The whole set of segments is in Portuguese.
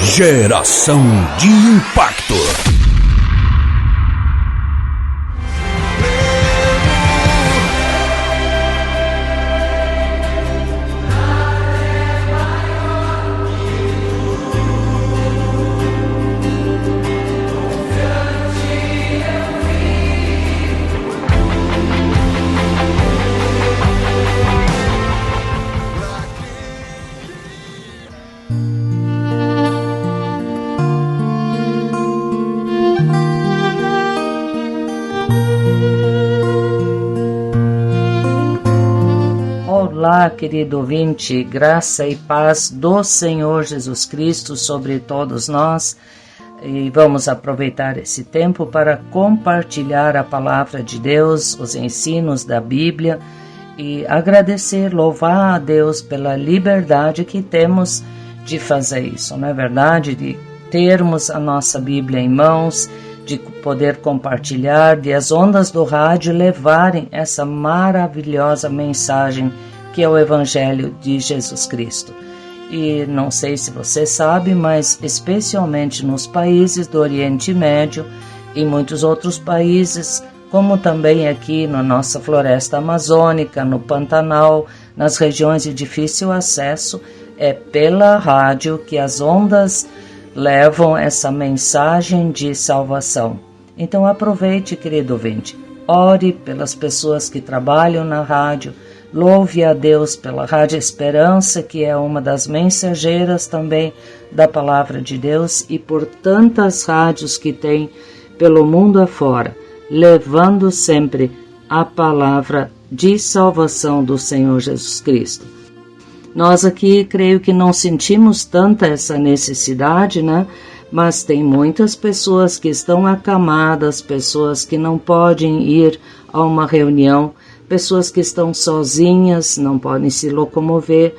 Geração de Impacto. Olá, querido ouvinte, graça e paz do Senhor Jesus Cristo sobre todos nós. E vamos aproveitar esse tempo para compartilhar a palavra de Deus, os ensinos da Bíblia e agradecer, louvar a Deus pela liberdade que temos de fazer isso, não é verdade? De termos a nossa Bíblia em mãos, de poder compartilhar, de as ondas do rádio levarem essa maravilhosa mensagem que é o Evangelho de Jesus Cristo. E não sei se você sabe, mas especialmente nos países do Oriente Médio e muitos outros países, como também aqui na nossa floresta amazônica, no Pantanal, nas regiões de difícil acesso, é pela rádio que as ondas levam essa mensagem de salvação. Então aproveite, querido ouvinte, ore pelas pessoas que trabalham na rádio, louve a Deus pela Rádio Esperança, que é uma das mensageiras também da Palavra de Deus, e por tantas rádios que tem pelo mundo afora, levando sempre a palavra de salvação do Senhor Jesus Cristo. Nós aqui creio que não sentimos tanta essa necessidade, né? Mas tem muitas pessoas que estão acamadas, pessoas que não podem ir a uma reunião, pessoas que estão sozinhas, não podem se locomover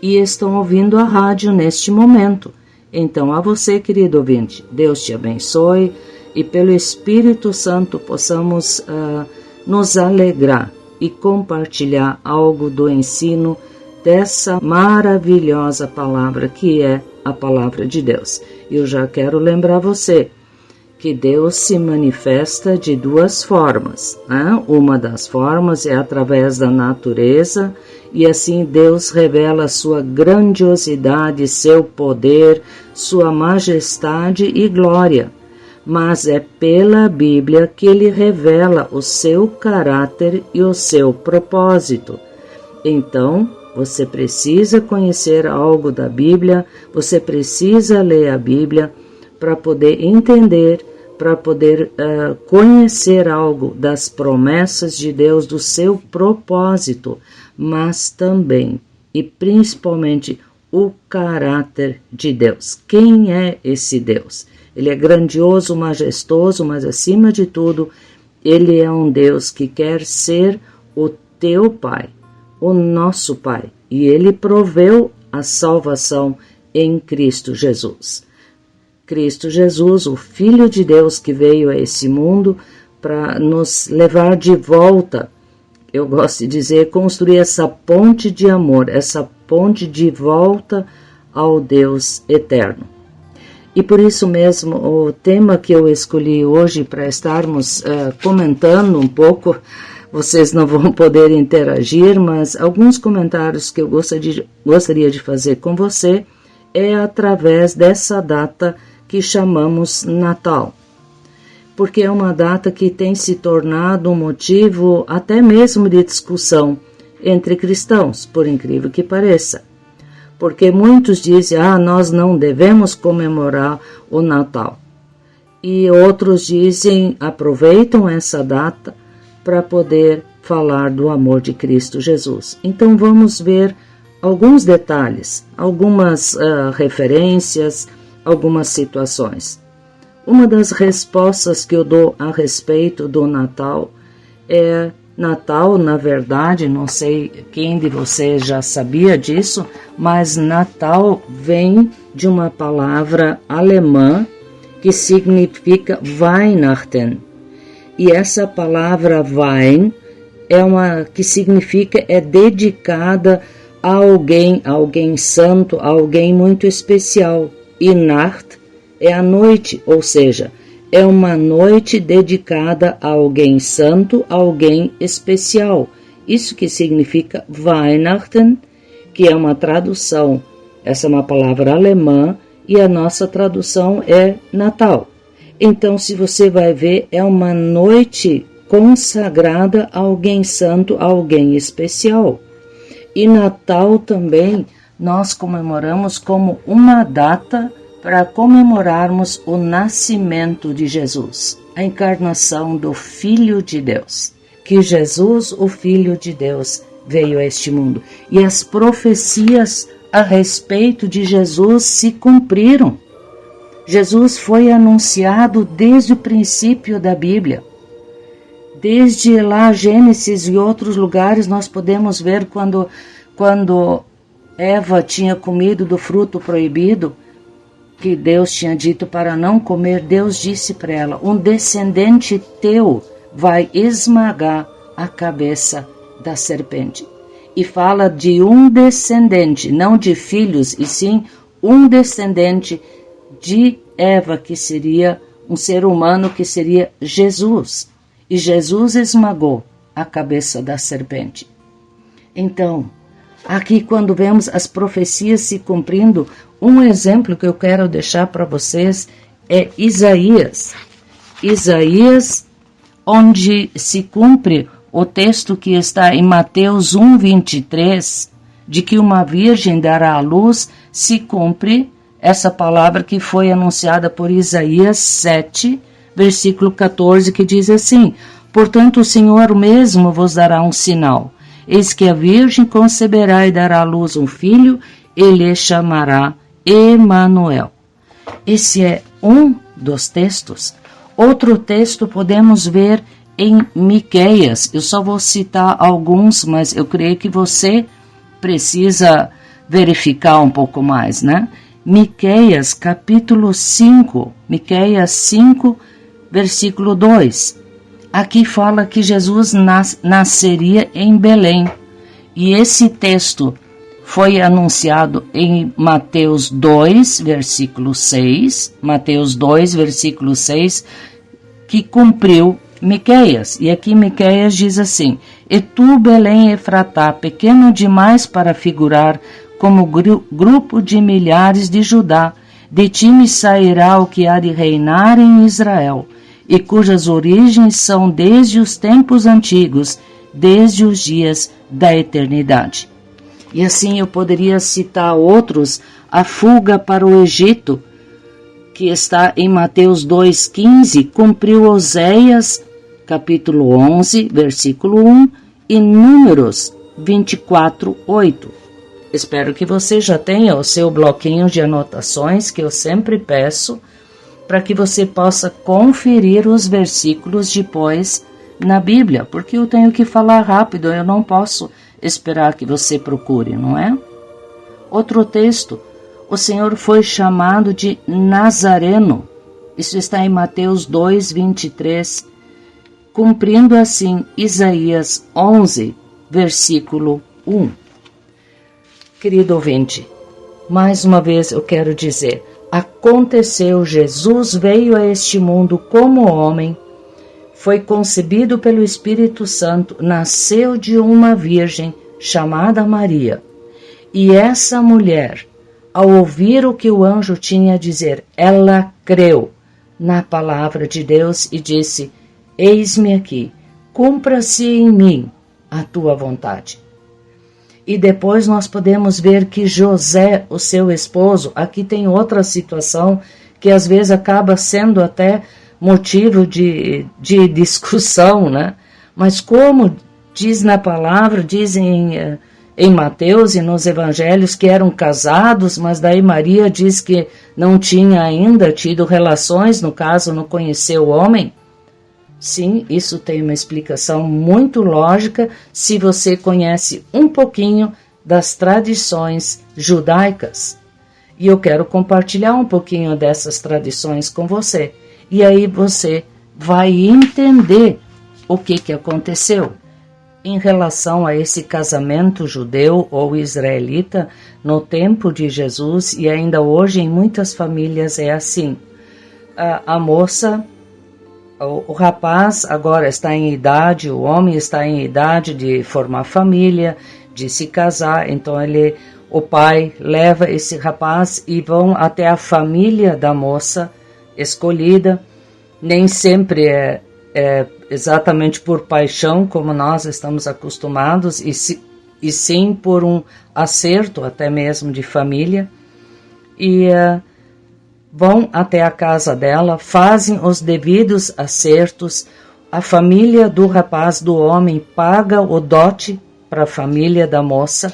e estão ouvindo a rádio neste momento. Então, a você, querido ouvinte, Deus te abençoe e pelo Espírito Santo possamos nos alegrar e compartilhar algo do ensino dessa maravilhosa palavra que é a palavra de Deus. Eu já quero lembrar você que Deus se manifesta de duas formas, né? Uma das formas é através da natureza, e assim Deus revela sua grandiosidade, seu poder, sua majestade e glória. Mas é pela Bíblia que ele revela o seu caráter e o seu propósito. Então, você precisa conhecer algo da Bíblia, você precisa ler a Bíblia para poder entender, para poder conhecer algo das promessas de Deus, do seu propósito, mas também e principalmente o caráter de Deus. Quem é esse Deus? Ele é grandioso, majestoso, mas acima de tudo, ele é um Deus que quer ser o teu Pai, o nosso Pai, e ele proveu a salvação em Cristo Jesus. Cristo Jesus, o Filho de Deus que veio a esse mundo para nos levar de volta, eu gosto de dizer, construir essa ponte de amor, essa ponte de volta ao Deus eterno. E por isso mesmo, o tema que eu escolhi hoje para estarmos comentando um pouco, vocês não vão poder interagir, mas alguns comentários que eu gostaria de fazer com você é através dessa data que chamamos Natal, porque é uma data que tem se tornado um motivo até mesmo de discussão entre cristãos, por incrível que pareça, porque muitos dizem, nós não devemos comemorar o Natal, e outros dizem, aproveitam essa data para poder falar do amor de Cristo Jesus. Então vamos ver alguns detalhes, algumas referências, algumas situações. Uma das respostas que eu dou a respeito do Natal é Natal, na verdade, não sei quem de vocês já sabia disso, mas Natal vem de uma palavra alemã que significa Weihnachten. E essa palavra Wein que significa dedicada a alguém santo, a alguém muito especial. e Nacht é a noite, ou seja, é uma noite dedicada a alguém santo, a alguém especial. Isso que significa Weihnachten, que é uma tradução, essa é uma palavra alemã, e a nossa tradução é Natal. Então, se você vai ver, é uma noite consagrada a alguém santo, a alguém especial. E Natal também nós comemoramos como uma data para comemorarmos o nascimento de Jesus, a encarnação do Filho de Deus. Que Jesus, o Filho de Deus, veio a este mundo. E as profecias a respeito de Jesus se cumpriram. Jesus foi anunciado desde o princípio da Bíblia. Desde lá, Gênesis e outros lugares, nós podemos ver quando Eva tinha comido do fruto proibido, que Deus tinha dito para não comer, Deus disse para ela, um descendente teu vai esmagar a cabeça da serpente. E fala de um descendente, não de filhos, e sim um descendente de Eva, que seria um ser humano, que seria Jesus. E Jesus esmagou a cabeça da serpente. Então, aqui quando vemos as profecias se cumprindo, um exemplo que eu quero deixar para vocês é Isaías. Isaías, onde se cumpre o texto que está em Mateus 1:23, de que uma virgem dará à luz, se cumpre essa palavra que foi anunciada por Isaías 7, versículo 14, que diz assim: portanto, o Senhor mesmo vos dará um sinal. Eis que a virgem conceberá e dará à luz um filho, e lhe chamará Emanuel. Esse é um dos textos. Outro texto podemos ver em Miqueias. Eu só vou citar alguns, mas eu creio que você precisa verificar um pouco mais, né? Miqueias, capítulo 5, Miqueias 5, versículo 2. Aqui fala que Jesus nasceria em Belém. E esse texto foi anunciado em Mateus 2, versículo 6. Mateus 2, versículo 6, que cumpriu Miqueias. E aqui Miqueias diz assim: e tu, Belém Efratá, pequeno demais para figurar como grupo de milhares de Judá, de ti me sairá o que há de reinar em Israel, e cujas origens são desde os tempos antigos, desde os dias da eternidade. E assim eu poderia citar outros, a fuga para o Egito, que está em Mateus 2,15, cumpriu Oséias, capítulo 11, versículo 1, e Números 24:8. Espero que você já tenha o seu bloquinho de anotações, que eu sempre peço, para que você possa conferir os versículos depois na Bíblia, porque eu tenho que falar rápido, eu não posso esperar que você procure, não é? Outro texto, o Senhor foi chamado de Nazareno, isso está em Mateus 2:23, cumprindo assim Isaías 11, versículo 1. Querido ouvinte, mais uma vez eu quero dizer, aconteceu, Jesus veio a este mundo como homem, foi concebido pelo Espírito Santo, nasceu de uma virgem chamada Maria. E essa mulher, ao ouvir o que o anjo tinha a dizer, ela creu na palavra de Deus e disse: eis-me aqui, cumpra-se em mim a tua vontade. E depois nós podemos ver que José, o seu esposo, aqui tem outra situação que às vezes acaba sendo até motivo de discussão, né? Mas como diz na palavra, diz em Mateus e nos evangelhos que eram casados, mas daí Maria diz que não tinha ainda tido relações, no caso não conheceu o homem. Sim, isso tem uma explicação muito lógica se você conhece um pouquinho das tradições judaicas. E eu quero compartilhar um pouquinho dessas tradições com você. E aí você vai entender o que aconteceu. em relação a esse casamento judeu ou israelita no tempo de Jesus, e ainda hoje em muitas famílias é assim. A moça, o rapaz agora está em idade, o homem está em idade de formar família, de se casar, então o pai leva esse rapaz e vão até a família da moça escolhida. Nem sempre é exatamente por paixão, como nós estamos acostumados, e sim por um acerto até mesmo de família. E vão até a casa dela, fazem os devidos acertos, a família do rapaz, do homem, paga o dote para a família da moça.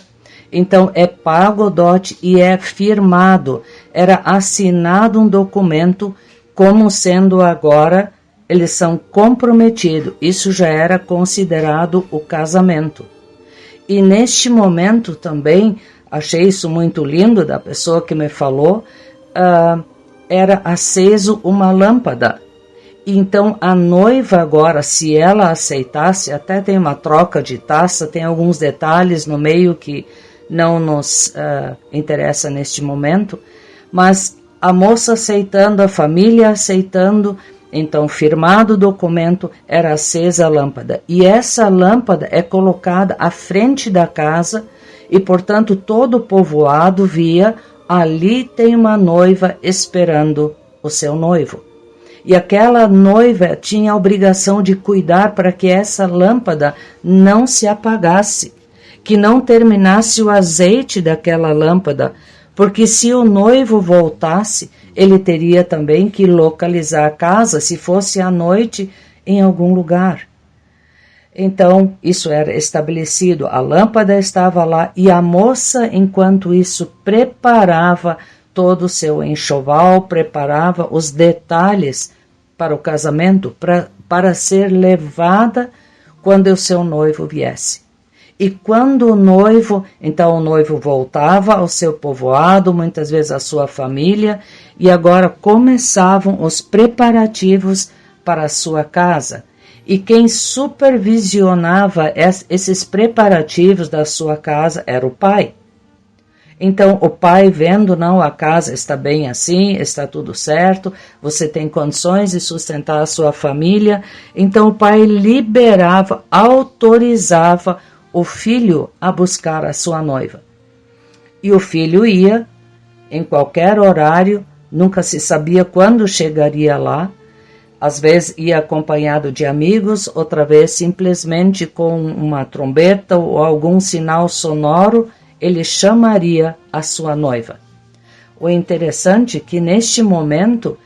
Então é pago o dote e é firmado, era assinado um documento como sendo agora eles são comprometidos. Isso já era considerado o casamento. E neste momento também, achei isso muito lindo da pessoa que me falou, era aceso uma lâmpada. Então a noiva agora, se ela aceitasse, até tem uma troca de taça, tem alguns detalhes no meio que não nos interessa neste momento, mas a moça aceitando, a família aceitando, então firmado o documento, era acesa a lâmpada. E essa lâmpada é colocada à frente da casa e, portanto, todo o povoado via, ali tem uma noiva esperando o seu noivo. E aquela noiva tinha a obrigação de cuidar para que essa lâmpada não se apagasse, que não terminasse o azeite daquela lâmpada, porque se o noivo voltasse, ele teria também que localizar a casa, se fosse à noite, em algum lugar. Então, isso era estabelecido, a lâmpada estava lá e a moça, enquanto isso, preparava todo o seu enxoval, preparava os detalhes para o casamento, para ser levada quando o seu noivo viesse. E quando o noivo voltava ao seu povoado, muitas vezes à sua família, e agora começavam os preparativos para a sua casa. E quem supervisionava esses preparativos da sua casa era o pai. Então o pai vendo, não, a casa está bem assim, está tudo certo, você tem condições de sustentar a sua família, então o pai liberava, autorizava o filho a buscar a sua noiva. E o filho ia em qualquer horário, nunca se sabia quando chegaria lá, às vezes ia acompanhado de amigos, outra vez simplesmente com uma trombeta ou algum sinal sonoro, ele chamaria a sua noiva. O interessante é que neste momento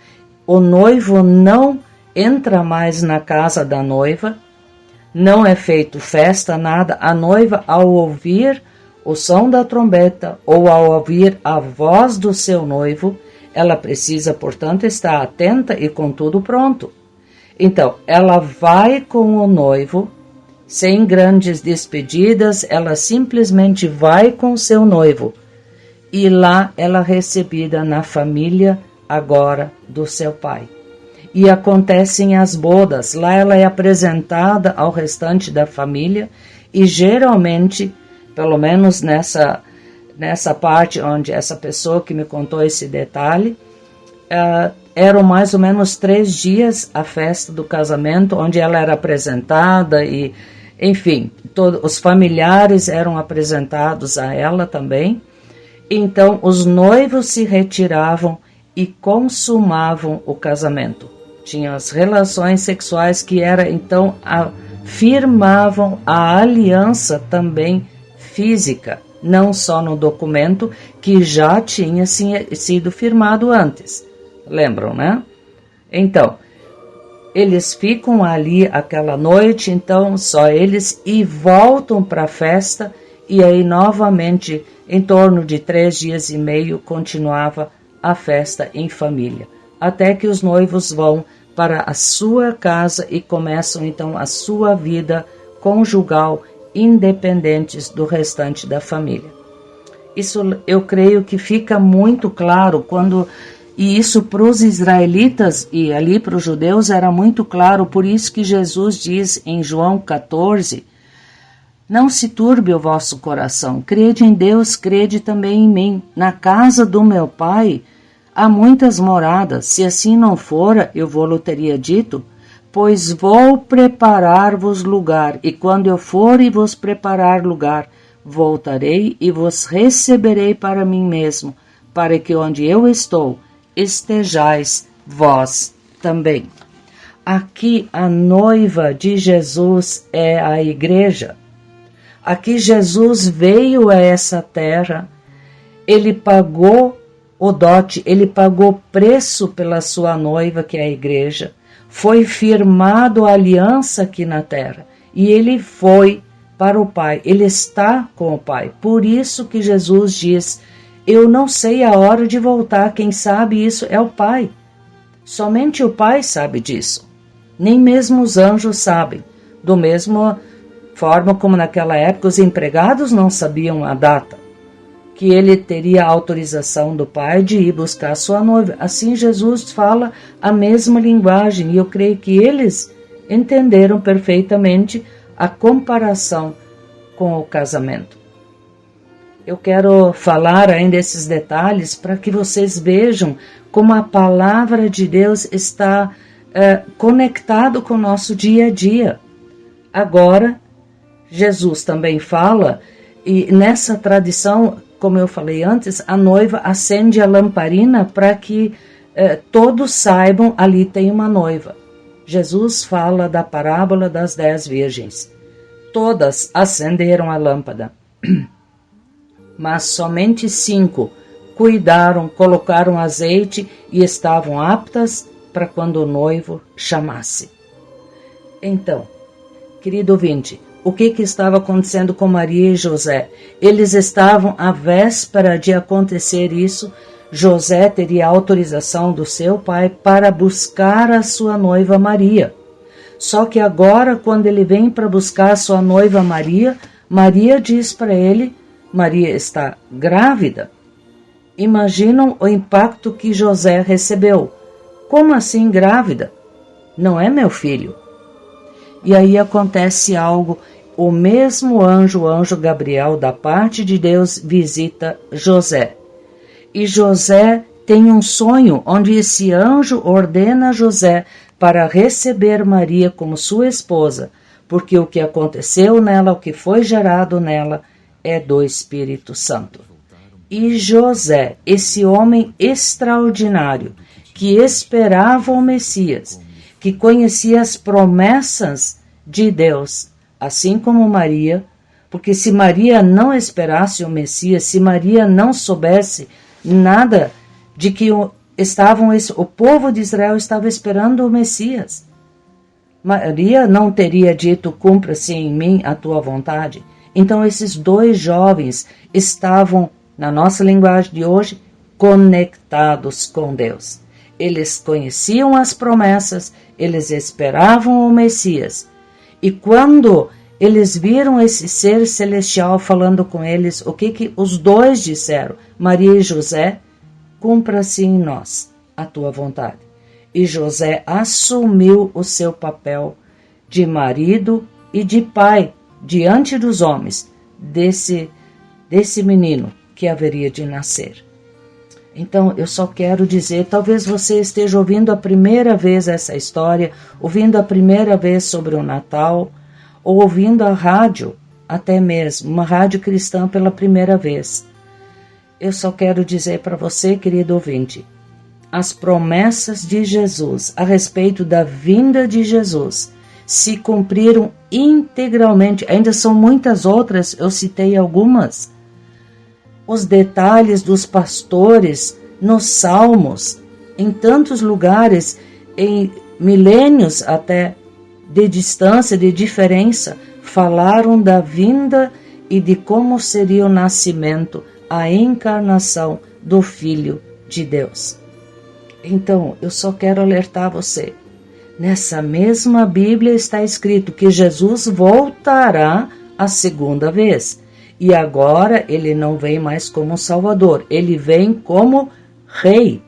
o noivo não entra mais na casa da noiva, não é feito festa, nada. A noiva, ao ouvir o som da trombeta ou ao ouvir a voz do seu noivo, ela precisa, portanto, estar atenta e com tudo pronto. Então, ela vai com o noivo, sem grandes despedidas, ela simplesmente vai com o seu noivo. E lá ela é recebida na família agora do seu pai. E acontecem as bodas, lá ela é apresentada ao restante da família e geralmente, pelo menos nessa parte onde essa pessoa que me contou esse detalhe, eram mais ou menos 3 dias a festa do casamento, onde ela era apresentada e, enfim, todos os familiares eram apresentados a ela também. Então os noivos se retiravam e consumavam o casamento. Tinham as relações sexuais que firmavam a aliança também física, não só no documento que já tinha sido firmado antes. Lembram, né? Então, eles ficam ali aquela noite, então só eles, e voltam para a festa, e aí novamente, em torno de 3 dias e meio, continuava a festa em família, até que os noivos vão para a sua casa e começam então a sua vida conjugal, independentes do restante da família. Isso eu creio que fica muito claro e isso para os israelitas e ali para os judeus era muito claro, por isso que Jesus diz em João 14, Não se turbe o vosso coração. Crede em Deus, crede também em mim. Na casa do meu Pai há muitas moradas. Se assim não fora, eu vou-lo teria dito, pois vou preparar-vos lugar. E quando eu for e vos preparar lugar, voltarei e vos receberei para mim mesmo, para que onde eu estou, estejais vós também. Aqui a noiva de Jesus é a igreja. Aqui Jesus veio a essa terra, ele pagou o dote, ele pagou preço pela sua noiva, que é a igreja. Foi firmado a aliança aqui na terra e ele foi para o Pai, ele está com o Pai. Por isso que Jesus diz, eu não sei a hora de voltar, quem sabe isso é o Pai. Somente o Pai sabe disso. Nem mesmo os anjos sabem. Do mesmo forma como naquela época os empregados não sabiam a data, que ele teria a autorização do Pai de ir buscar sua noiva. Assim Jesus fala a mesma linguagem e eu creio que eles entenderam perfeitamente a comparação com o casamento. Eu quero falar ainda esses detalhes para que vocês vejam como a palavra de Deus está conectado com o nosso dia a dia. Agora, Jesus também fala, e nessa tradição, como eu falei antes, a noiva acende a lamparina para que todos saibam ali tem uma noiva. Jesus fala da parábola das 10 virgens. Todas acenderam a lâmpada, mas somente 5 cuidaram, colocaram azeite e estavam aptas para quando o noivo chamasse. Então, querido ouvinte, o que estava acontecendo com Maria e José? Eles estavam à véspera de acontecer isso. José teria autorização do seu pai para buscar a sua noiva Maria. Só que agora, quando ele vem para buscar a sua noiva Maria, Maria diz para ele, Maria está grávida. Imaginam o impacto que José recebeu. Como assim grávida? Não é meu filho. E aí acontece algo. O mesmo anjo, o anjo Gabriel, da parte de Deus, visita José. E José tem um sonho onde esse anjo ordena a José para receber Maria como sua esposa, porque o que aconteceu nela, o que foi gerado nela, é do Espírito Santo. E José, esse homem extraordinário, que esperava o Messias, que conhecia as promessas de Deus, assim como Maria, porque se Maria não esperasse o Messias, se Maria não soubesse nada de que o povo de Israel estava esperando o Messias, Maria não teria dito, cumpra-se em mim a tua vontade. Então esses 2 jovens estavam, na nossa linguagem de hoje, conectados com Deus. Eles conheciam as promessas, eles esperavam o Messias. E quando eles viram esse ser celestial falando com eles, o que os 2 disseram? Maria e José, cumpra-se em nós a tua vontade. E José assumiu o seu papel de marido e de pai diante dos homens desse menino que haveria de nascer. Então, eu só quero dizer, talvez você esteja ouvindo a primeira vez essa história, ouvindo a primeira vez sobre o Natal, ou ouvindo a rádio, até mesmo, uma rádio cristã pela primeira vez. Eu só quero dizer para você, querido ouvinte, as promessas de Jesus a respeito da vinda de Jesus se cumpriram integralmente. Ainda são muitas outras, eu citei algumas. Os detalhes dos pastores nos salmos, em tantos lugares, em milênios até de distância, de diferença, falaram da vinda e de como seria o nascimento, a encarnação do Filho de Deus. Então, eu só quero alertar você. Nessa mesma Bíblia está escrito que Jesus voltará a segunda vez. E agora ele não vem mais como Salvador, ele vem como Rei.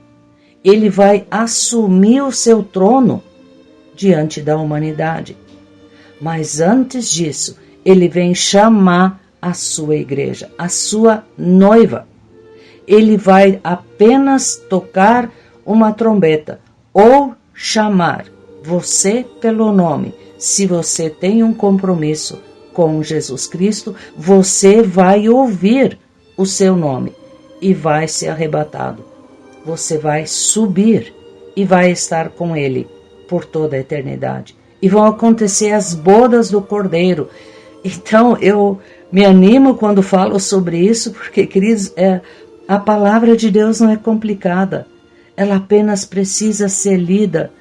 Ele vai assumir o seu trono diante da humanidade. Mas antes disso, Ele vem chamar a sua igreja, a sua noiva. Ele vai apenas tocar uma trombeta ou chamar você pelo nome. Se você tem um compromisso com Jesus Cristo, você vai ouvir o seu nome e vai ser arrebatado. Você vai subir e vai estar com Ele por toda a eternidade. E vão acontecer as bodas do Cordeiro. Então eu me animo quando falo sobre isso, porque, queridos, a palavra de Deus não é complicada. Ela apenas precisa ser lida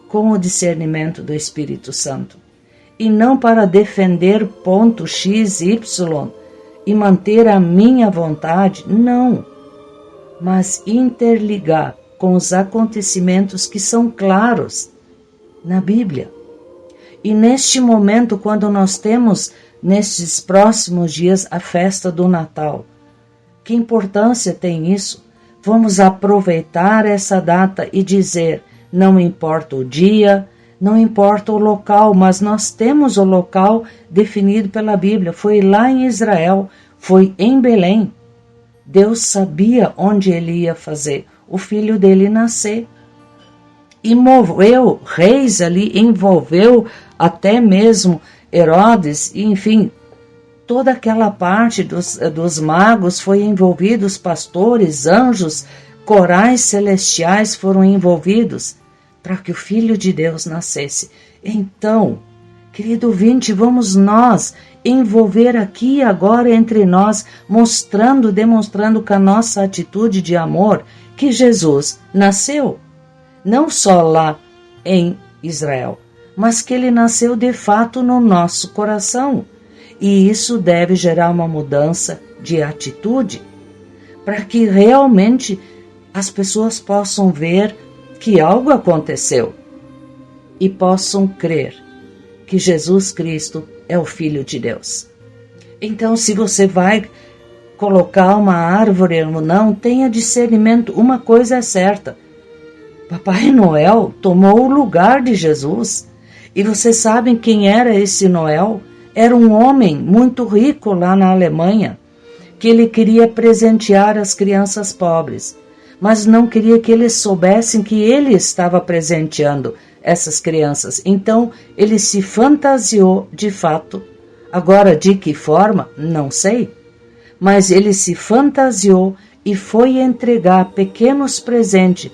com o discernimento do Espírito Santo. E não para defender ponto X, Y e manter a minha vontade, não. Mas interligar com os acontecimentos que são claros na Bíblia. E neste momento, quando nós temos, nestes próximos dias, a festa do Natal, que importância tem isso? Vamos aproveitar essa data e dizer, não importa o dia, não importa o local, mas nós temos o local definido pela Bíblia. Foi lá em Israel, foi em Belém. Deus sabia onde ele ia fazer o filho dele nascer. E moveu reis ali, envolveu até mesmo Herodes, e, enfim, toda aquela parte dos magos foi envolvida, os pastores, anjos, corais celestiais foram envolvidos para que o Filho de Deus nascesse. Então, querido ouvinte, vamos nós envolver aqui e agora entre nós, demonstrando com a nossa atitude de amor que Jesus nasceu. Não só lá em Israel, mas que ele nasceu de fato no nosso coração. E isso deve gerar uma mudança de atitude, para que realmente as pessoas possam ver que algo aconteceu e possam crer que Jesus Cristo é o Filho de Deus. Então, se você vai colocar uma árvore ou não, tenha discernimento. Uma coisa é certa: Papai Noel tomou o lugar de Jesus. E vocês sabem quem era esse Noel? Era um homem muito rico lá na Alemanha, que ele queria presentear as crianças pobres, mas não queria que eles soubessem que ele estava presenteando essas crianças. Então, ele se fantasiou de fato. Agora, de que forma? Não sei. Mas ele se fantasiou e foi entregar pequenos presentes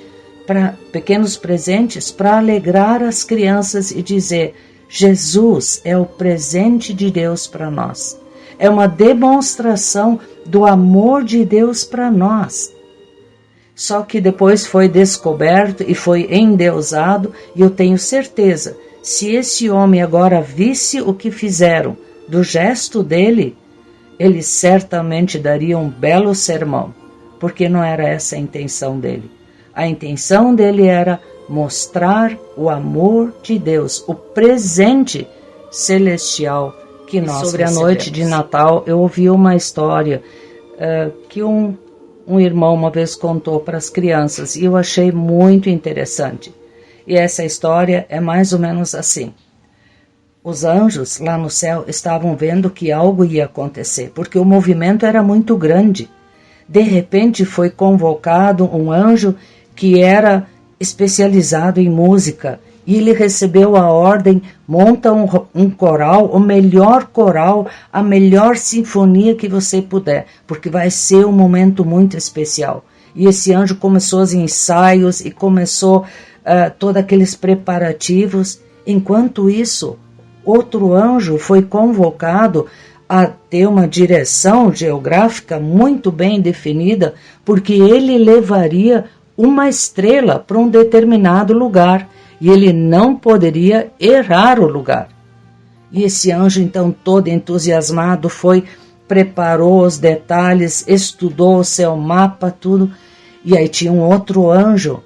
para alegrar as crianças e dizer: Jesus é o presente de Deus para nós. É uma demonstração do amor de Deus para nós. Só que depois foi descoberto e foi endeusado, e eu tenho certeza, se esse homem agora visse o que fizeram do gesto dele, ele certamente daria um belo sermão, porque não era essa a intenção dele. A intenção dele era mostrar o amor de Deus, o presente celestial que nós recebemos. Sobre a noite de Natal, eu ouvi uma história que um irmão uma vez contou para as crianças, e eu achei muito interessante. E essa história é mais ou menos assim. Os anjos lá no céu estavam vendo que algo ia acontecer, porque o movimento era muito grande. De repente foi convocado um anjo que era especializado em música, e ele recebeu a ordem: monta um coral, o melhor coral, a melhor sinfonia que você puder, porque vai ser um momento muito especial. E esse anjo começou os ensaios e começou todos aqueles preparativos. Enquanto isso, outro anjo foi convocado a ter uma direção geográfica muito bem definida, porque ele levaria uma estrela para um determinado lugar, e ele não poderia errar o lugar. E esse anjo, então, todo entusiasmado, preparou os detalhes, estudou o seu mapa, tudo. E aí tinha um outro anjo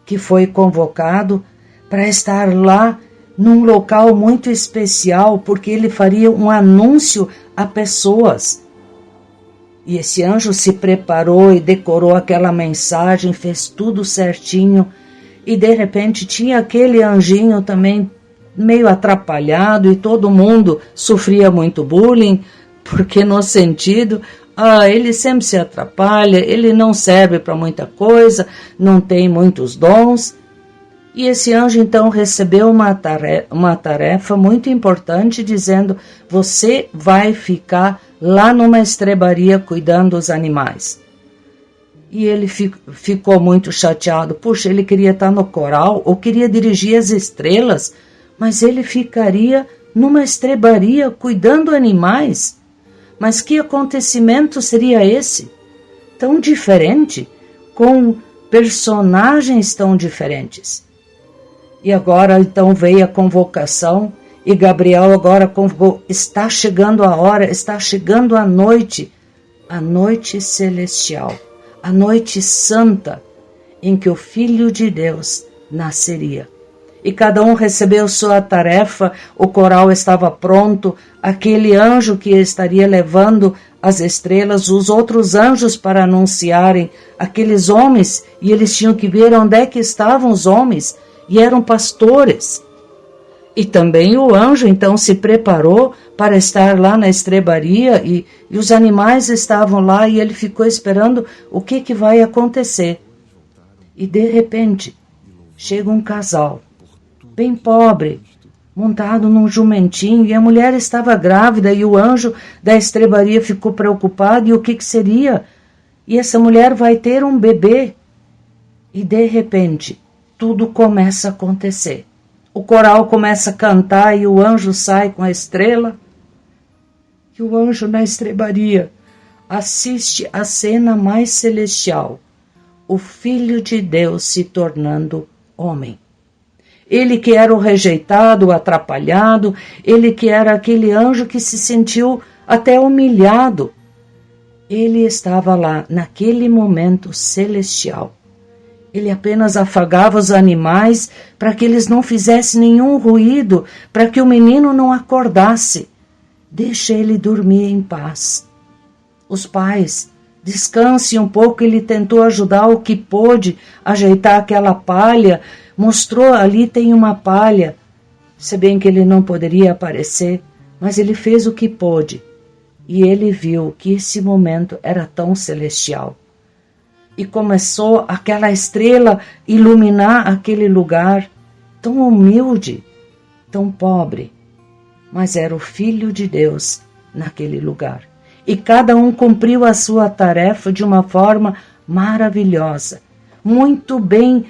que foi convocado para estar lá num local muito especial, porque ele faria um anúncio a pessoas. E esse anjo se preparou e decorou aquela mensagem, fez tudo certinho. E de repente tinha aquele anjinho também meio atrapalhado e todo mundo sofria muito bullying, porque no sentido, ele sempre se atrapalha, ele não serve para muita coisa, não tem muitos dons. E esse anjo então recebeu uma tarefa muito importante, dizendo: você vai ficar lá numa estrebaria cuidando dos animais. E ele ficou muito chateado. Puxa, ele queria estar no coral ou queria dirigir as estrelas, mas ele ficaria numa estrebaria cuidando animais. Mas que acontecimento seria esse? Tão diferente, com personagens tão diferentes. E agora então veio a convocação e Gabriel agora convocou: está chegando a hora, está chegando a noite celestial, a noite santa em que o Filho de Deus nasceria. E cada um recebeu sua tarefa, o coral estava pronto, aquele anjo que estaria levando as estrelas, os outros anjos para anunciarem aqueles homens, e eles tinham que ver onde é que estavam os homens, e eram pastores. E também o anjo então se preparou para estar lá na estrebaria, e os animais estavam lá, e ele ficou esperando o que vai acontecer. E de repente chega um casal bem pobre, montado num jumentinho, e a mulher estava grávida, e o anjo da estrebaria ficou preocupado, e o que seria? E essa mulher vai ter um bebê. E de repente tudo começa a acontecer. O coral começa a cantar e o anjo sai com a estrela. E o anjo na estrebaria assiste a cena mais celestial: o Filho de Deus se tornando homem. Ele que era o rejeitado, o atrapalhado, ele que era aquele anjo que se sentiu até humilhado, ele estava lá naquele momento celestial. Ele apenas afagava os animais para que eles não fizessem nenhum ruído, para que o menino não acordasse. Deixa ele dormir em paz. Os pais, descanse um pouco. Ele tentou ajudar o que pôde, ajeitar aquela palha, mostrou: ali tem uma palha. Se bem que ele não poderia aparecer, mas ele fez o que pôde. E ele viu que esse momento era tão celestial. E começou aquela estrela iluminar aquele lugar tão humilde, tão pobre, mas era o Filho de Deus naquele lugar. E cada um cumpriu a sua tarefa de uma forma maravilhosa, muito bem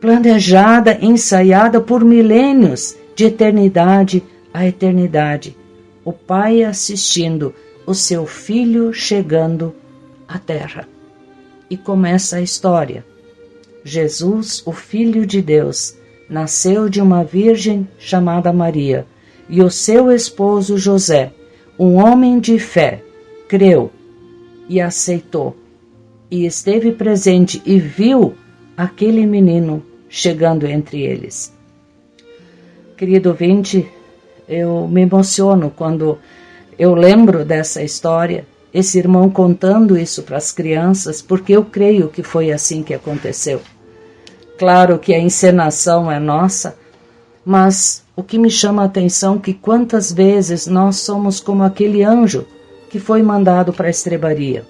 planejada, ensaiada por milênios, de eternidade a eternidade. O Pai assistindo o seu Filho chegando à terra. E começa a história. Jesus, o Filho de Deus, nasceu de uma virgem chamada Maria, e o seu esposo José, um homem de fé, creu e aceitou, e esteve presente e viu aquele menino chegando entre eles. Querido ouvinte, eu me emociono quando eu lembro dessa história, esse irmão contando isso para as crianças, porque eu creio que foi assim que aconteceu. Claro que a encenação é nossa, mas o que me chama a atenção é que quantas vezes nós somos como aquele anjo que foi mandado para a estrebaria.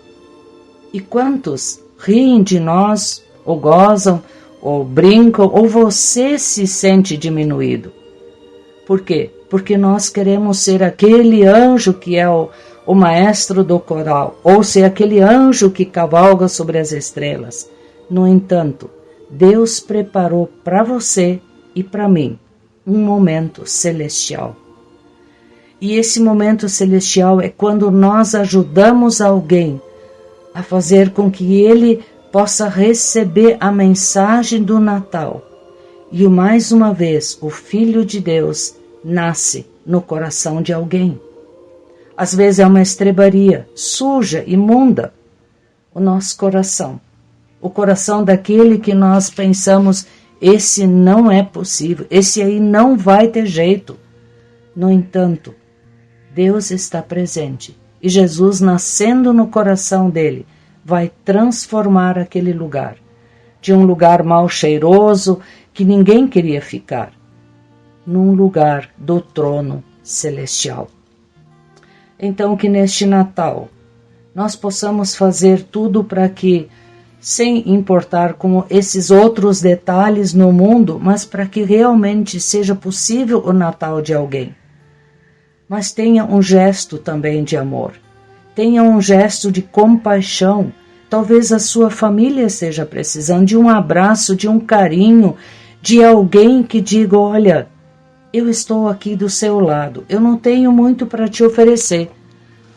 E quantos riem de nós, ou gozam, ou brincam, ou você se sente diminuído. Por quê? Porque nós queremos ser aquele anjo que é o maestro do coral, ou ser aquele anjo que cavalga sobre as estrelas. No entanto, Deus preparou para você e para mim um momento celestial. E esse momento celestial é quando nós ajudamos alguém a fazer com que ele possa receber a mensagem do Natal. E mais uma vez, o Filho de Deus nasce no coração de alguém. Às vezes é uma estrebaria suja, imunda, o nosso coração. O coração daquele que nós pensamos: esse não é possível, esse aí não vai ter jeito. No entanto, Deus está presente e Jesus, nascendo no coração dele, vai transformar aquele lugar de um lugar mal cheiroso que ninguém queria ficar, num lugar do trono celestial. Então, que neste Natal nós possamos fazer tudo para que, sem importar com esses outros detalhes no mundo, mas para que realmente seja possível o Natal de alguém. Mas tenha um gesto também de amor, tenha um gesto de compaixão. Talvez a sua família esteja precisando de um abraço, de um carinho, de alguém que diga: olha, eu estou aqui do seu lado, eu não tenho muito para te oferecer,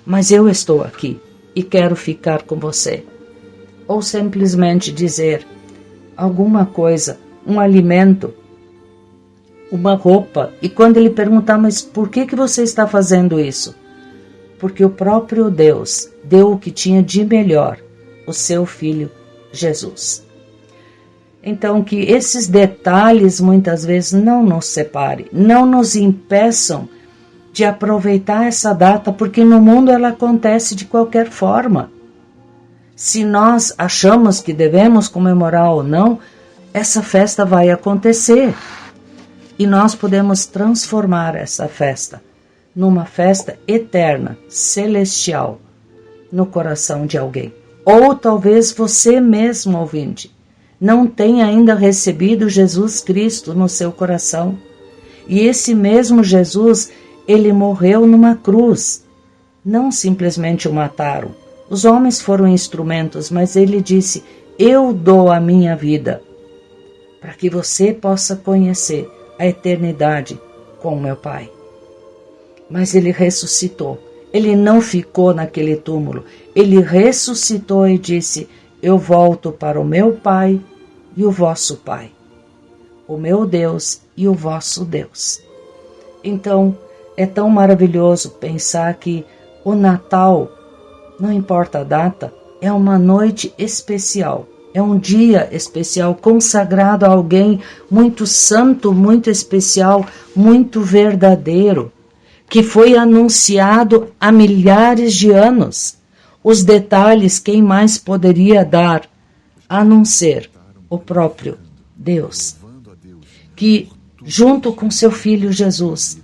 mas eu estou aqui e quero ficar com você. Ou simplesmente dizer alguma coisa, um alimento, uma roupa, e quando ele perguntar: mas por que você está fazendo isso? Porque o próprio Deus deu o que tinha de melhor, o seu Filho Jesus. Então, que esses detalhes muitas vezes não nos separem, não nos impeçam de aproveitar essa data, porque no mundo ela acontece de qualquer forma. Se nós achamos que devemos comemorar ou não, essa festa vai acontecer. E nós podemos transformar essa festa numa festa eterna, celestial, no coração de alguém. Ou talvez você mesmo, ouvinte, não tenha ainda recebido Jesus Cristo no seu coração. E esse mesmo Jesus, ele morreu numa cruz. Não simplesmente o mataram. Os homens foram instrumentos, mas ele disse: eu dou a minha vida, para que você possa conhecer a eternidade com meu Pai. Mas ele ressuscitou. Ele não ficou naquele túmulo. Ele ressuscitou e disse: eu volto para o meu Pai e o vosso Pai, o meu Deus e o vosso Deus. Então, é tão maravilhoso pensar que o Natal, não importa a data, é uma noite especial, é um dia especial, consagrado a alguém muito santo, muito especial, muito verdadeiro, que foi anunciado há milhares de anos. Os detalhes quem mais poderia dar, a não ser o próprio Deus, que junto com seu Filho Jesus,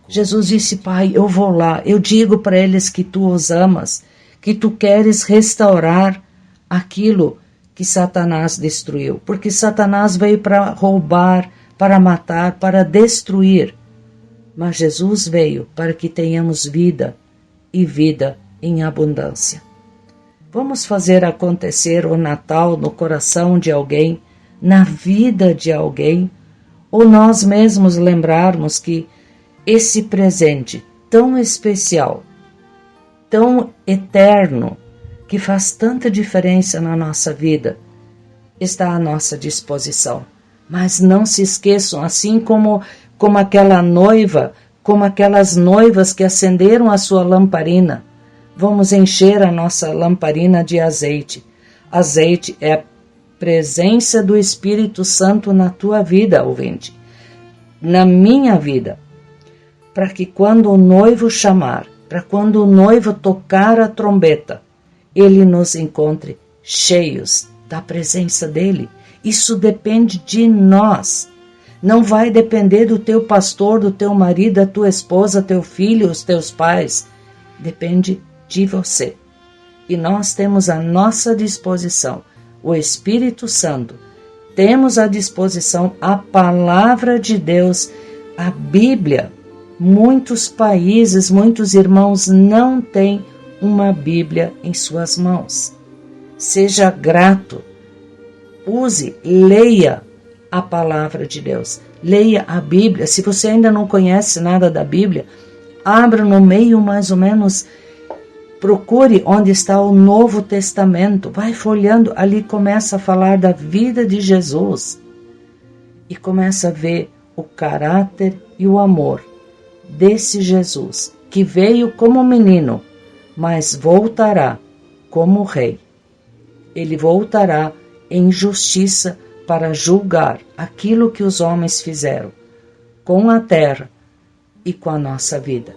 Jesus disse: Pai, eu vou lá, eu digo para eles que tu os amas, que tu queres restaurar aquilo que Satanás destruiu, porque Satanás veio para roubar, para matar, para destruir, mas Jesus veio para que tenhamos vida e vida em abundância. Vamos fazer acontecer o Natal no coração de alguém, na vida de alguém, ou nós mesmos lembrarmos que esse presente tão especial, tão eterno, que faz tanta diferença na nossa vida, está à nossa disposição. Mas não se esqueçam, assim como aquela noiva, como aquelas noivas que acenderam a sua lamparina, vamos encher a nossa lamparina de azeite. Azeite é a presença do Espírito Santo na tua vida, ouvinte, na minha vida, para que quando o noivo chamar, para quando o noivo tocar a trombeta, ele nos encontre cheios da presença dele. Isso depende de nós. Não vai depender do teu pastor, do teu marido, da tua esposa, teu filho, os teus pais. Depende de você. E nós temos à nossa disposição o Espírito Santo. Temos à disposição a palavra de Deus, a Bíblia. Muitos países, muitos irmãos não têm uma Bíblia em suas mãos. Seja grato. Use, leia a palavra de Deus. Leia a Bíblia. Se você ainda não conhece nada da Bíblia, abra no meio mais ou menos, procure onde está o Novo Testamento. Vai folheando, ali começa a falar da vida de Jesus. E começa a ver o caráter e o amor desse Jesus, que veio como menino, mas voltará como rei. Ele voltará em justiça para julgar aquilo que os homens fizeram com a terra e com a nossa vida.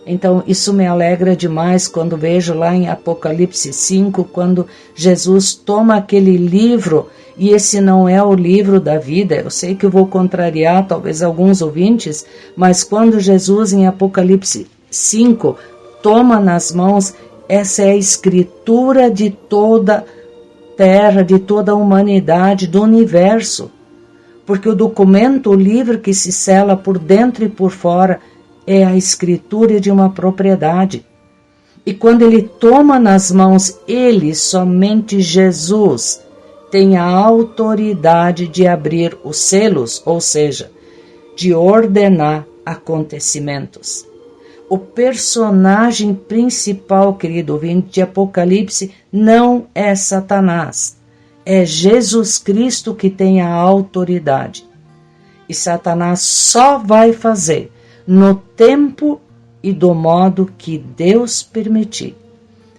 Então, isso me alegra demais quando vejo lá em Apocalipse 5, quando Jesus toma aquele livro, e esse não é o livro da vida. Eu sei que eu vou contrariar talvez alguns ouvintes, mas quando Jesus em Apocalipse 5 toma nas mãos, essa é a escritura de toda a terra, de toda a humanidade, do universo. Porque o documento, o livro que se sela por dentro e por fora, é a escritura de uma propriedade. E quando ele toma nas mãos, ele, somente Jesus, tem a autoridade de abrir os selos, ou seja, de ordenar acontecimentos. O personagem principal, querido ouvinte, de Apocalipse não é Satanás, é Jesus Cristo que tem a autoridade. E Satanás só vai fazer no tempo e do modo que Deus permitir.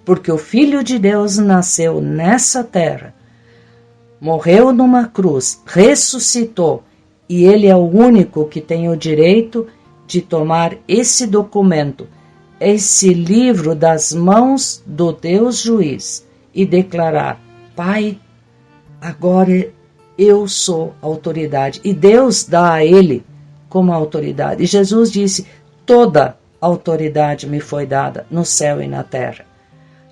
Porque o Filho de Deus nasceu nessa terra, morreu numa cruz, ressuscitou, e ele é o único que tem o direito de tomar esse documento, esse livro das mãos do Deus juiz e declarar: Pai, agora eu sou autoridade. E Deus dá a ele como autoridade. E Jesus disse: toda autoridade me foi dada no céu e na terra.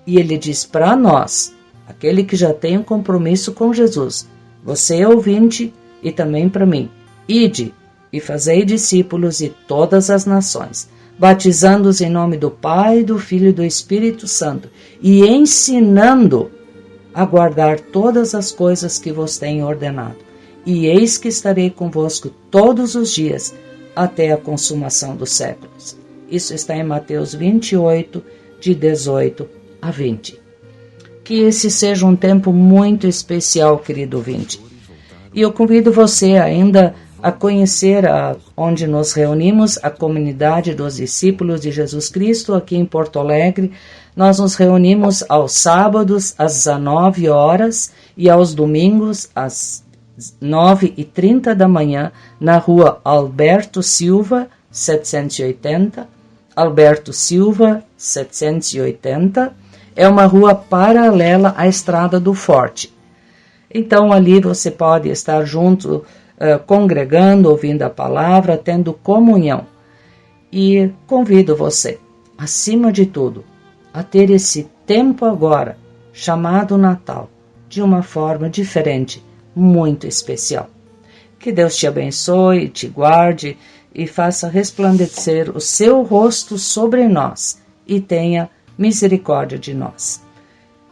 E ele diz para nós, aquele que já tem um compromisso com Jesus, você é ouvinte e também para mim: ide e fazei discípulos de todas as nações, batizando-os em nome do Pai, do Filho e do Espírito Santo, e ensinando a guardar todas as coisas que vos tenho ordenado. E eis que estarei convosco todos os dias, até a consumação dos séculos. Isso está em Mateus 28, de 18 a 20. Que esse seja um tempo muito especial, querido ouvinte. E eu convido você ainda a conhecer onde nos reunimos, a comunidade dos discípulos de Jesus Cristo, aqui em Porto Alegre. Nós nos reunimos aos sábados, às 19 horas, e aos domingos, às 9h30 da manhã, na rua Alberto Silva, 780. Alberto Silva, 780. É uma rua paralela à Estrada do Forte. Então, ali você pode estar junto, congregando, ouvindo a palavra, tendo comunhão. E convido você, acima de tudo, a ter esse tempo agora, chamado Natal, de uma forma diferente, muito especial. Que Deus te abençoe, te guarde e faça resplandecer o seu rosto sobre nós e tenha misericórdia de nós.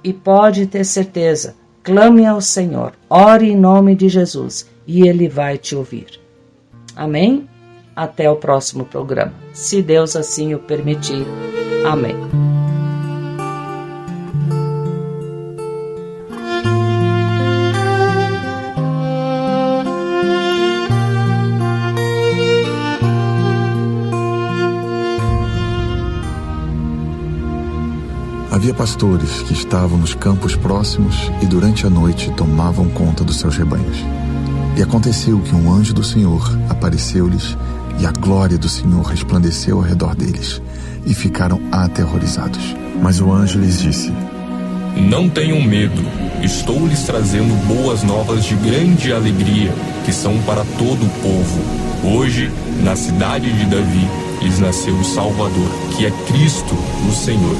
E pode ter certeza, clame ao Senhor, ore em nome de Jesus e Ele vai te ouvir. Amém? Até o próximo programa, se Deus assim o permitir. Amém. Havia pastores que estavam nos campos próximos e durante a noite tomavam conta dos seus rebanhos. E aconteceu que um anjo do Senhor apareceu-lhes e a glória do Senhor resplandeceu ao redor deles e ficaram aterrorizados. Mas o anjo lhes disse: Não tenham medo, estou lhes trazendo boas novas de grande alegria, que são para todo o povo. Hoje, na cidade de Davi, lhes nasceu o Salvador, que é Cristo, o Senhor.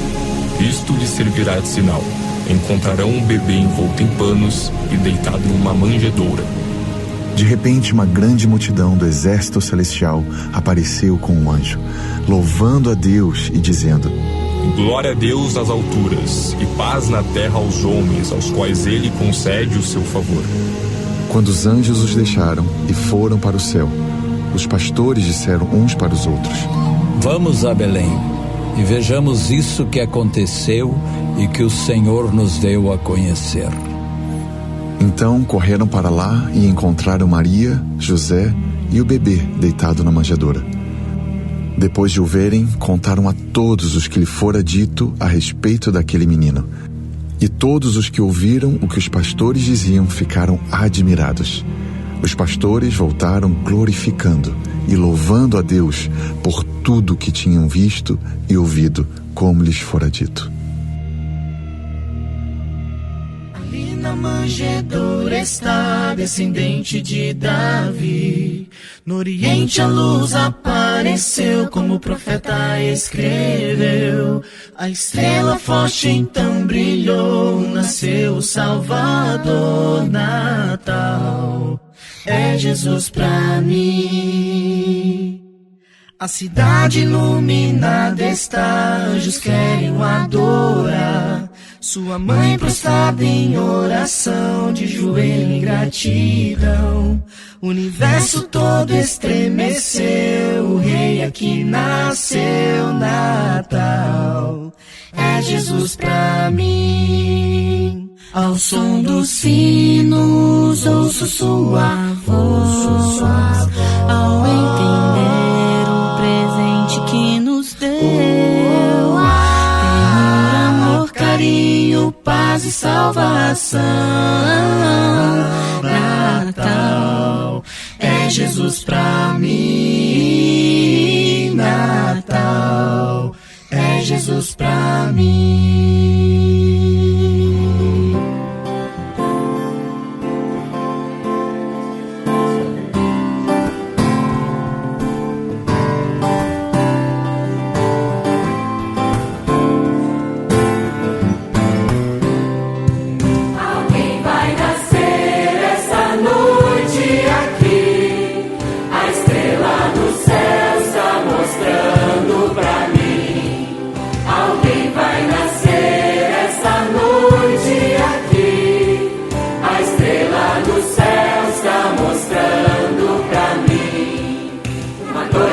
Isto lhes servirá de sinal: encontrarão um bebê envolto em panos e deitado numa manjedoura. De repente, uma grande multidão do exército celestial apareceu com um anjo, louvando a Deus e dizendo: Glória a Deus nas alturas, e paz na terra aos homens, aos quais Ele concede o seu favor. Quando os anjos os deixaram e foram para o céu, os pastores disseram uns para os outros: Vamos a Belém e vejamos isso que aconteceu e que o Senhor nos deu a conhecer. Então correram para lá e encontraram Maria, José e o bebê deitado na manjedoura. Depois de o verem, contaram a todos os que lhe fora dito a respeito daquele menino. E todos os que ouviram o que os pastores diziam ficaram admirados. Os pastores voltaram glorificando e louvando a Deus por tudo que tinham visto e ouvido, como lhes fora dito. Ali na manjedoura está descendente de Davi. No Oriente a luz apareceu, como o profeta escreveu. A estrela forte então brilhou, nasceu o Salvador. Natal é Jesus pra mim. A cidade iluminada está, anjos querem o adorar. Sua mãe prostrada em oração, de joelho em gratidão. O universo todo estremeceu, o rei aqui nasceu. Natal é Jesus pra mim. Ao som dos sinos ouço sua voz, ao entender o presente que nos deu. Temor, amor, carinho, paz e salvação. Natal é Jesus pra mim. Natal é Jesus pra mim.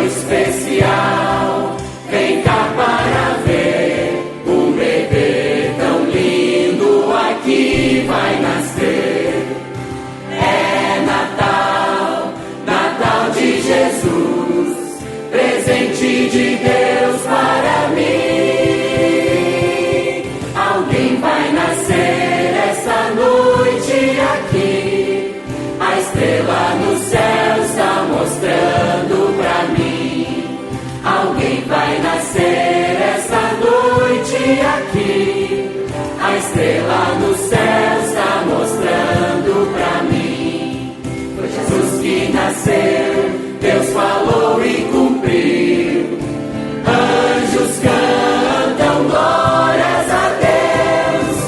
Especial, vem cá para ver um bebê tão lindo aqui vai nascer. É Natal, Natal de Jesus, presente de Deus para mim. Alguém vai nascer essa noite aqui, a estrela no céu está mostrando pra mim. Alguém vai nascer essa noite aqui, a estrela no céu está mostrando pra mim. Foi Jesus que nasceu, Deus falou e cumpriu. Anjos cantam glórias a Deus,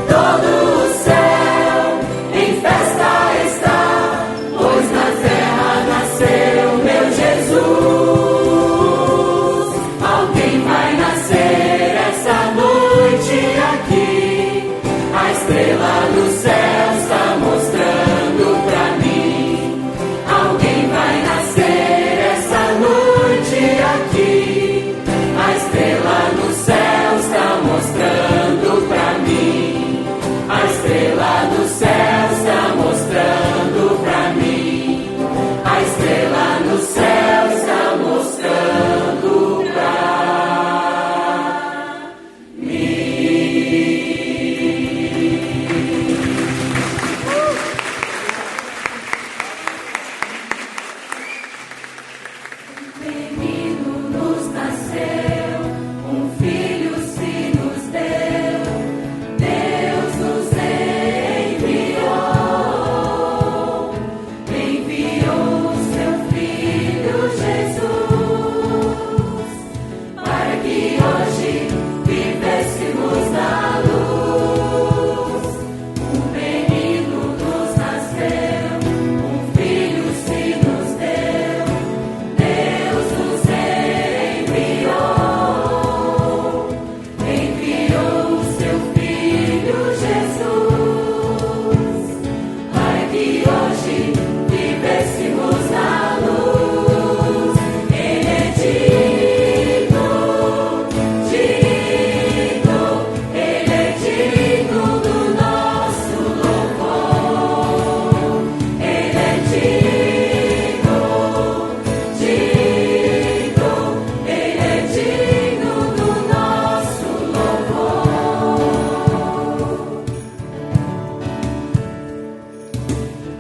todo o céu em festa está, pois na terra nasceu meu Jesus. A estrela no céu está mostrando pra mim. Alguém vai nascer essa noite aqui. A estrela no céu está mostrando pra mim. A estrela no céu está mostrando pra mim. A estrela no céu está mostrando pra mim.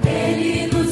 Ele nos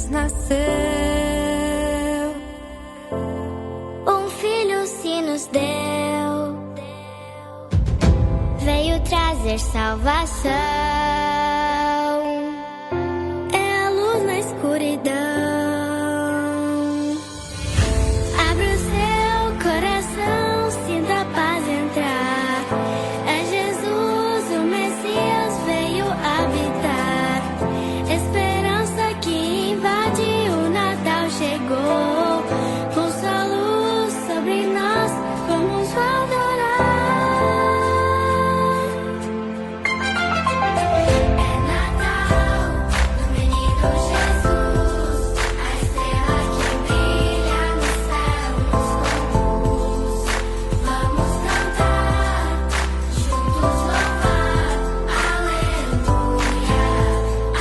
Jesus nasceu. Um filho se nos deu, veio trazer salvação. É a luz na escuridão. Abre o seu coração, sinta a paz entrar. É Jesus, o Messias, veio habitar. Esperança que invade, o Natal chegou. Com sua luz sobre nós, vamos adorar. É Natal, do menino Jesus, a estrela que brilha no céu nos conduz. Vamos cantar, juntos louvar, aleluia,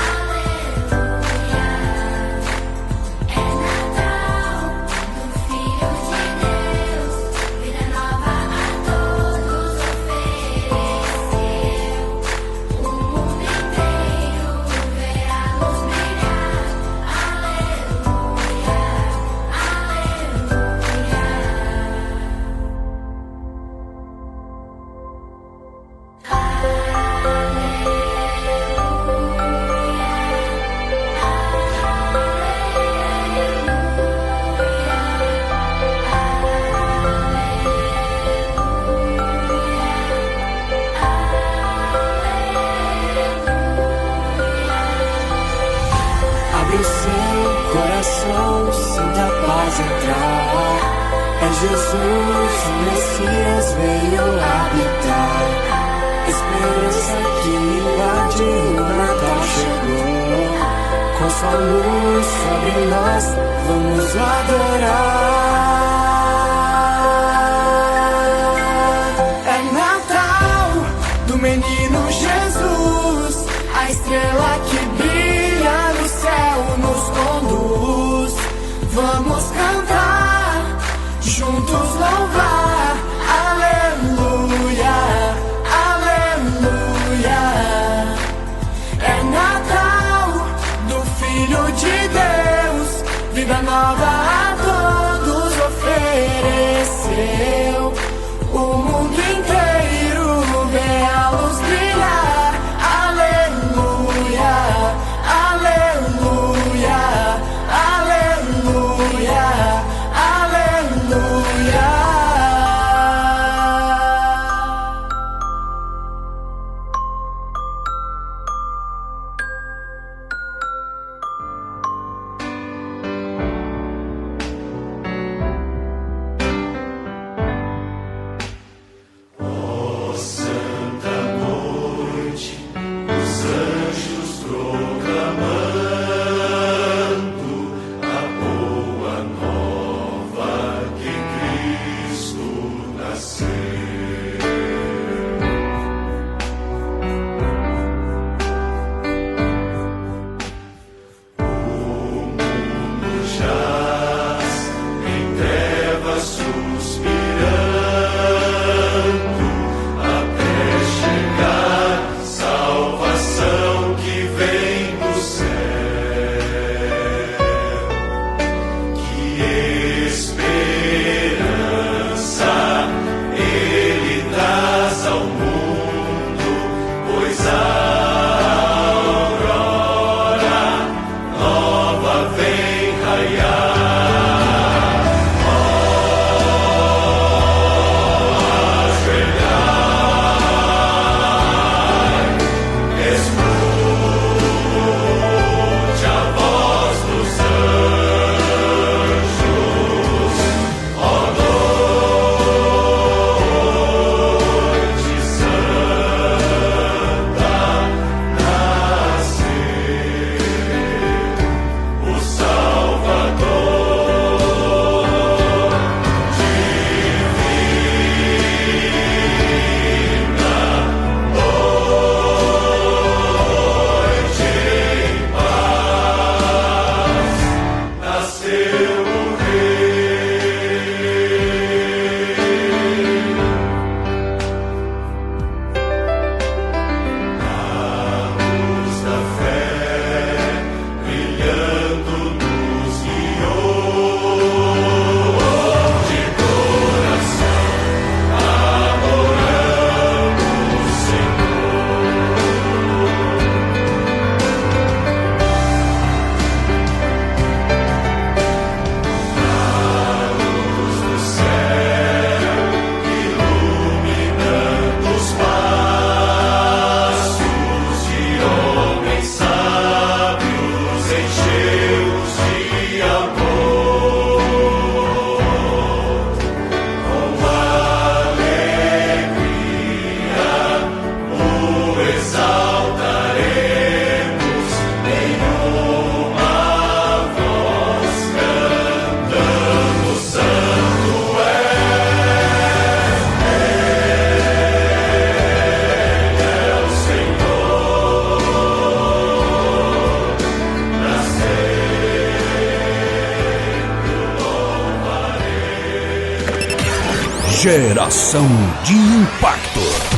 aleluia. É Natal, do Filho de Deus, vida nova a todos ofereceu. O mundo inteiro vê a luz brilhar, aleluia, Abre o seu coração, sinta a paz entrar. É Jesus, o Messias, veio habitar. Esperança que invade, o Natal chegou. Com sua luz sobre nós, vamos adorar. É Natal, do menino Jesus, a estrela que brilha no céu nos conduz. Vamos cantar, juntos louvar, aleluia, aleluia. É Natal, do Filho de Deus, vida nova a todos Geração de Impacto.